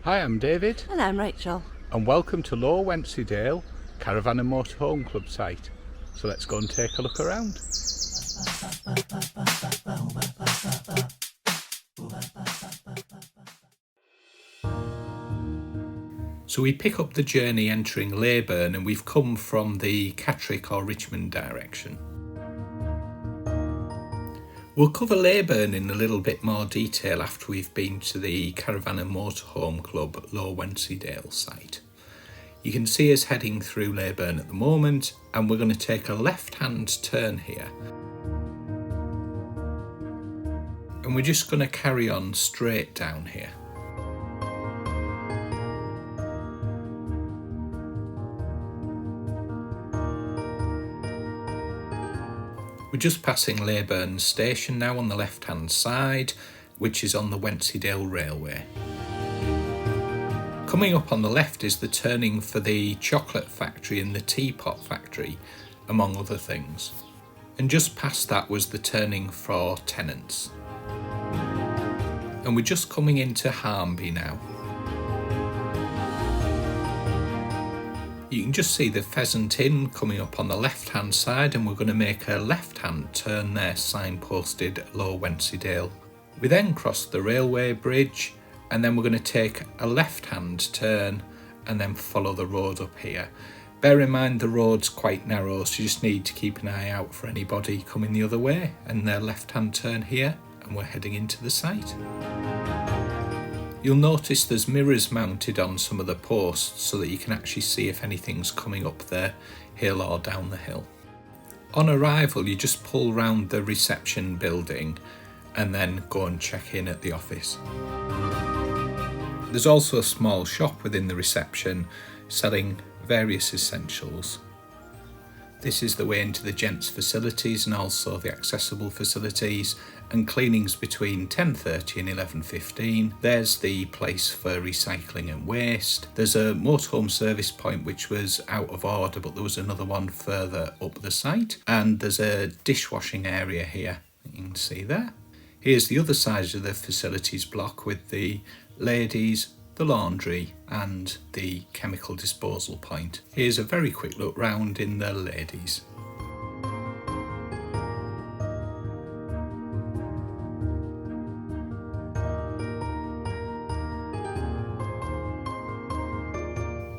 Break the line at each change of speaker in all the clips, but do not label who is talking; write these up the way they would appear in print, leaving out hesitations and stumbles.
Hi, I'm David.
And I'm Rachel.
And welcome to Lower Wensleydale Caravan and Motorhome Club site. So let's go and take a look around. So we pick up the journey entering Leyburn, and we've come from the Catterick or Richmond direction. We'll cover Leyburn in a little bit more detail after we've been to the Caravan and Motorhome Club Lower Wensleydale site. You can see us heading through Leyburn at the moment, and we're going to take a left-hand turn here. And we're just going to carry on straight down here. We're just passing Leyburn Station now on the left-hand side, which is on the Wensleydale Railway. Coming up on the left is the turning for the chocolate factory and the Teapot factory, among other things. And just past that was the turning for Tennants. And we're just coming into Harmby now. You can just see the Pheasant Inn coming up on the left-hand side, and we're going to make a left-hand turn there, signposted Lower Wensleydale. We then cross the railway bridge, and then we're going to take a left-hand turn and then follow the road up here. Bear in mind the road's quite narrow, so you just need to keep an eye out for anybody coming the other way, and their left-hand turn here, and we're heading into the site. You'll notice there's mirrors mounted on some of the posts so that you can actually see if anything's coming up the hill or down the hill. On arrival, you just pull round the reception building and then go and check in at the office. There's also a small shop within the reception selling various essentials. This is the way into the gents facilities and also the accessible facilities, and cleanings between 10:30 and 11:15. There's the place for recycling and waste. There's a motorhome service point which was out of order, but there was another one further up the site. And there's a dishwashing area here, you can see there. Here's the other side of the facilities block with the ladies, the laundry and the chemical disposal point. Here's a very quick look round in the ladies.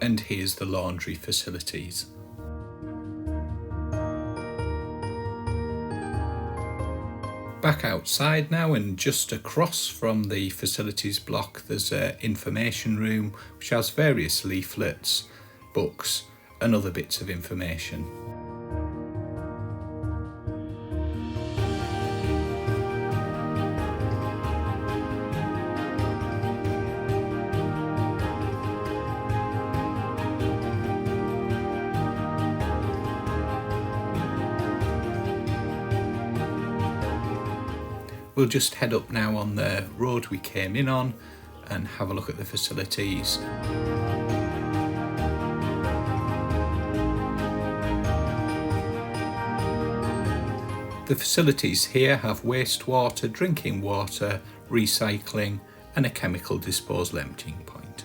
And here's the laundry facilities. Back outside now, and just across from the facilities block there's an information room which has various leaflets, books and other bits of information. We'll just head up now on the road we came in on and have a look at the facilities. The facilities here have wastewater, drinking water, recycling and a chemical disposal emptying point.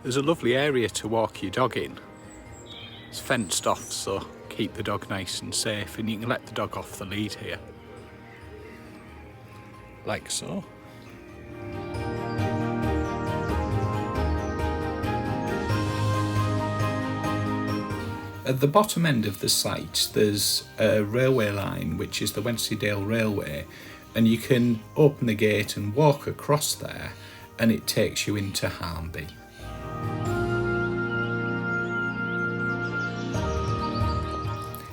There's a lovely area to walk your dog in. It's fenced off, so keep the dog nice and safe, and you can let the dog off the lead here. Like so. At the bottom end of the site there's a railway line which is the Wensleydale Railway, and you can open the gate and walk across there and it takes you into Harmby.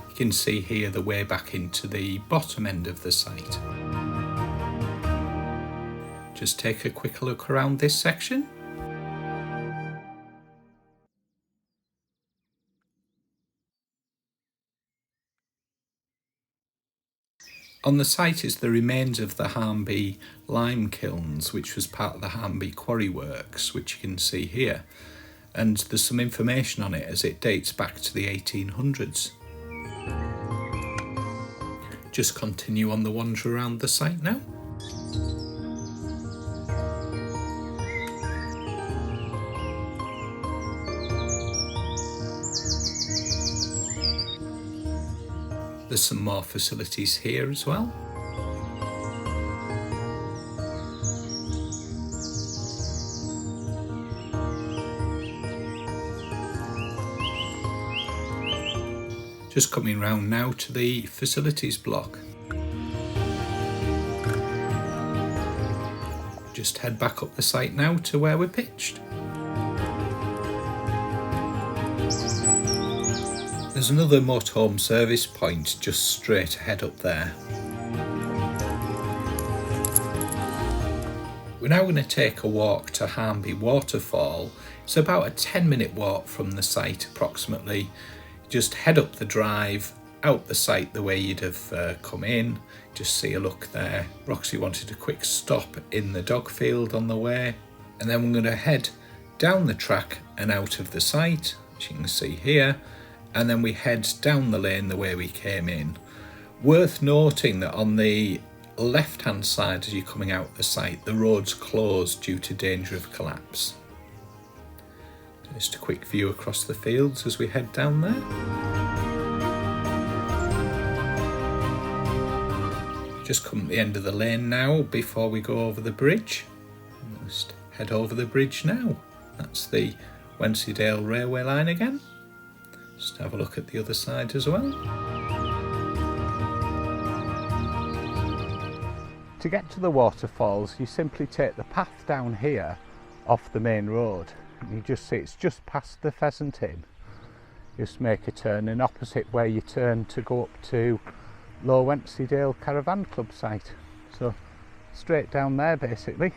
You can see here the way back into the bottom end of the site. Just take a quick look around this section. On the site is the remains of the Harmby lime kilns, which was part of the Harmby Quarry works, which you can see here. And there's some information on it as it dates back to the 1800s. Just continue on the wander around the site now. There's some more facilities here as well. Just coming round now to the facilities block. Just head back up the site now to where we're pitched. There's another motorhome service point just straight ahead up there. We're now going to take a walk to Harmby Waterfall. It's about a 10-minute walk from the site approximately. Just head up the drive, out the site the way you'd have come in. Just see a look there. Roxy wanted a quick stop in the dog field on the way. And then we're going to head down the track and out of the site, as you can see here. And then we head down the lane the way we came in. Worth noting that on the left-hand side as you're coming out the site, the road's closed due to danger of collapse. Just a quick view across the fields as we head down there. Just come at the end of the lane now before we go over the bridge. Just head over the bridge now. That's the Wensleydale Railway line again. Just have a look at the other side as well.
To get to the waterfalls, you simply take the path down here off the main road. You just see it's just past the Pheasant Inn. Just make a turn and opposite where you turn to go up to Wensleydale Caravan Club site. So straight down there basically.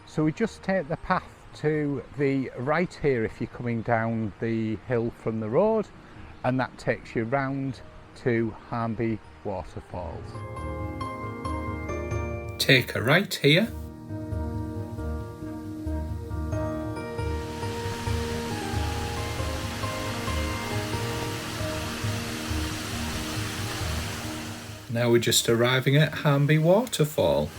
So we just take the path to the right here if you're coming down the hill from the road, and that takes you round to Harmby Waterfalls.
Take a right here. Now we're just arriving at Harmby Waterfall.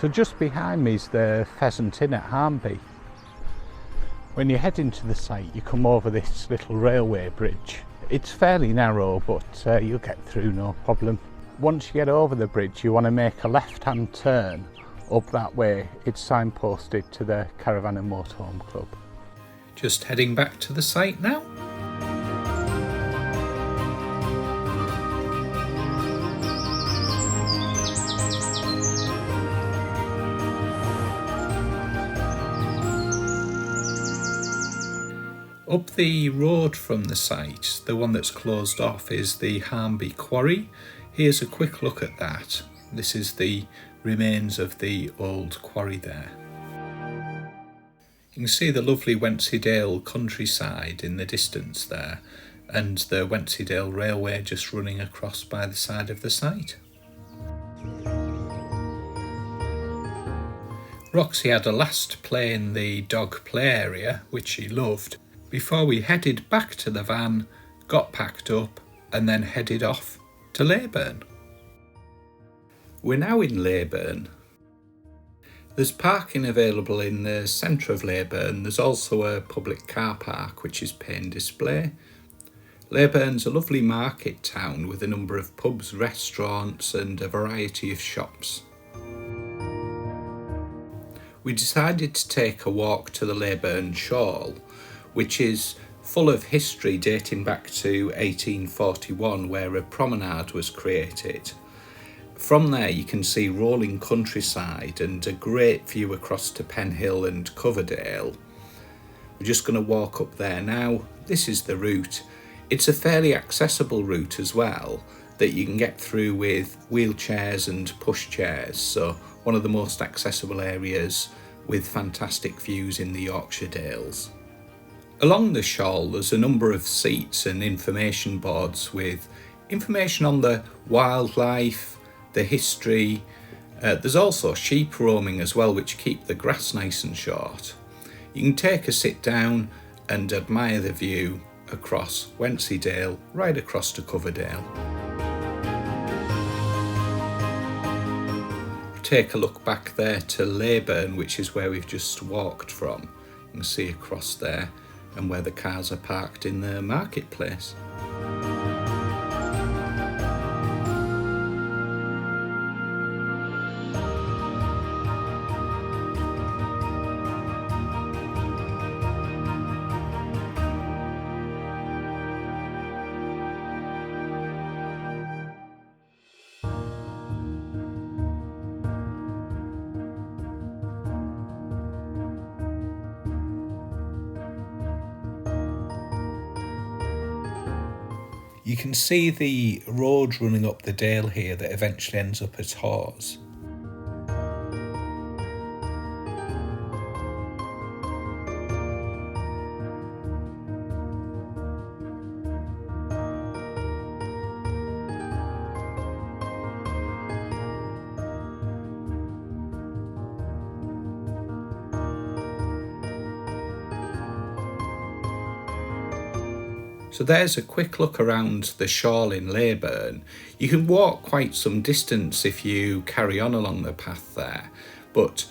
So just behind me is the Pheasant Inn at Harmby. When you head into the site, you come over this little railway bridge. It's fairly narrow, but you'll get through no problem. Once you get over the bridge, you want to make a left-hand turn up that way. It's signposted to the Caravan and Motorhome Club.
Just heading back to the site now. Up the road from the site, the one that's closed off is the Harmby Quarry. Here's a quick look at that. This is the remains of the old quarry there. You can see the lovely Wensleydale countryside in the distance there, and the Wensleydale Railway just running across by the side of the site. Roxy had a last play in the dog play area, which she loved, before we headed back to the van, got packed up and then headed off to Leyburn. We're now in Leyburn. There's parking available in the centre of Leyburn. There's also a public car park which is pay and display. Leyburn's a lovely market town with a number of pubs, restaurants and a variety of shops. We decided to take a walk to the Leyburn Shawl, which is full of history dating back to 1841, where a promenade was created. From there you can see rolling countryside and a great view across to Penhill and Coverdale. We're just going to walk up there now. This is the route. It's a fairly accessible route as well, that you can get through with wheelchairs and pushchairs, so one of the most accessible areas with fantastic views in the Yorkshire Dales. Along the Shawl there's a number of seats and information boards with information on the wildlife, the history. There's also sheep roaming as well, which keep the grass nice and short. You can take a sit down and admire the view across Wensleydale, right across to Coverdale. Take a look back there to Leyburn, which is where we've just walked from. You can see across there and where the cars are parked in the marketplace. You can see the road running up the dale here that eventually ends up at Hawes. So there's a quick look around the Shawl in Leyburn. You can walk quite some distance if you carry on along the path there, but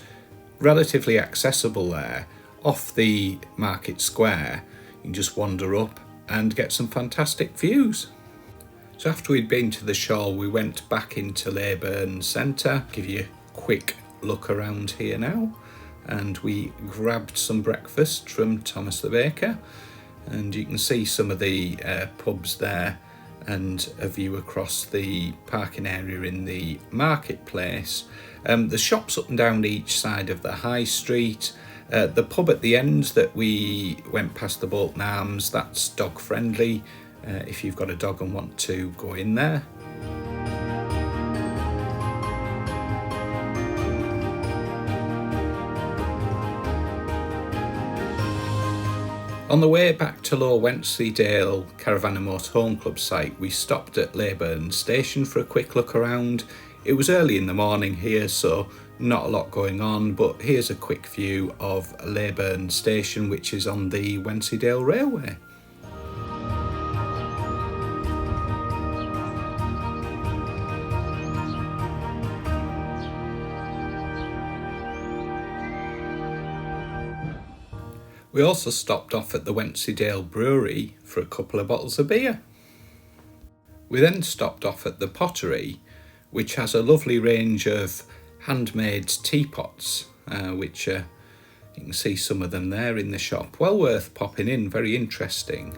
relatively accessible there. Off the market square, you can just wander up and get some fantastic views. So after we'd been to the Shawl, we went back into Leyburn Centre. Give you a quick look around here now. And we grabbed some breakfast from Thomas the Baker. And you can see some of the pubs there and a view across the parking area in the marketplace. The shops up and down each side of the high street. The pub at the end that we went past, the Bolton Arms, that's dog friendly if you've got a dog and want to go in there. On the way back to Lower Wensleydale Caravan Motorhome Club site, we stopped at Leyburn Station for a quick look around. It was early in the morning here, so not a lot going on, but here's a quick view of Leyburn Station, which is on the Wensleydale Railway. We also stopped off at the Wensleydale Brewery for a couple of bottles of beer. We then stopped off at the Pottery, which has a lovely range of handmade teapots, which you can see some of them there in the shop. Well worth popping in, very interesting.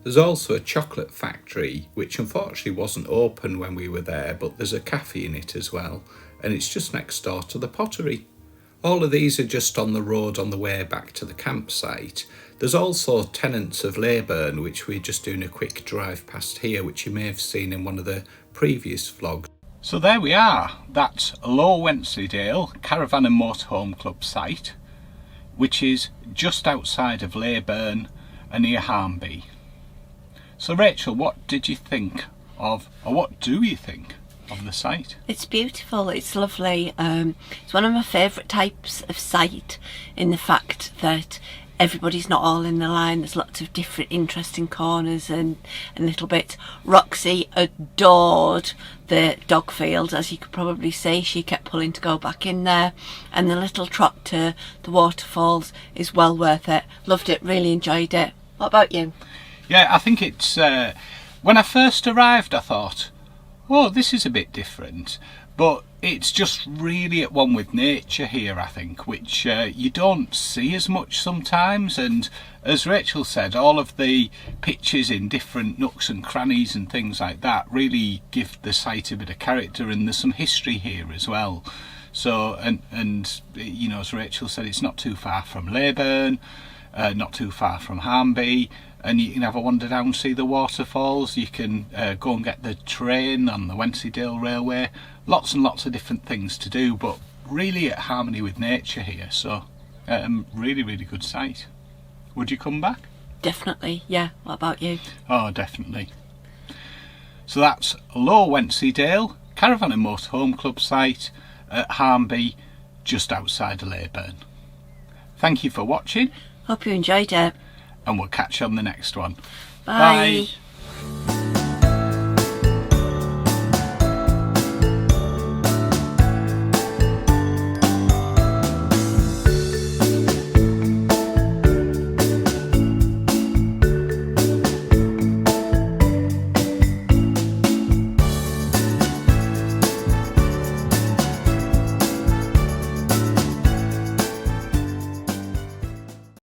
There's also a chocolate factory, which unfortunately wasn't open when we were there, but there's a cafe in it as well, and it's just next door to the Pottery. All of these are just on the road on the way back to the campsite. There's also Tennants of Leyburn, which we're just doing a quick drive past here, which you may have seen in one of the previous vlogs. So there we are, that's Lower Wensleydale Caravan and Motorhome Club site, which is just outside of Leyburn and near Harmby. So Rachel, what did you think of, or what do you think of the site?
It's beautiful, it's lovely. It's one of my favourite types of site in the fact that everybody's not all in the line. There's lots of different interesting corners and a little bit. Roxy adored the dog field, as you could probably see. She kept pulling to go back in there, and the little trot to the waterfalls is well worth it. Loved it, really enjoyed it. What about you?
Yeah, I think it's when I first arrived I thought, oh, this is a bit different, but it's just really at one with nature here, I think, which you don't see as much sometimes. And as Rachel said, all of the pictures in different nooks and crannies and things like that really give the site a bit of character, and there's some history here as well.
So, and you know, as Rachel said, it's not too far from Leyburn, not too far from Harmby, and you can have a wander down and see the waterfalls. You can go and get the train on the Wensleydale Railway. Lots and lots of different things to do, but really at harmony with nature here. So, really, really good site. Would you come back?
Definitely, yeah. What about you?
Oh, definitely. So that's Lower Wensleydale Caravan and Motorhome Club site at Harmby, just outside of Leyburn. Thank you for watching.
Hope you enjoyed it.
And we'll catch you on the next one.
Bye.
Bye.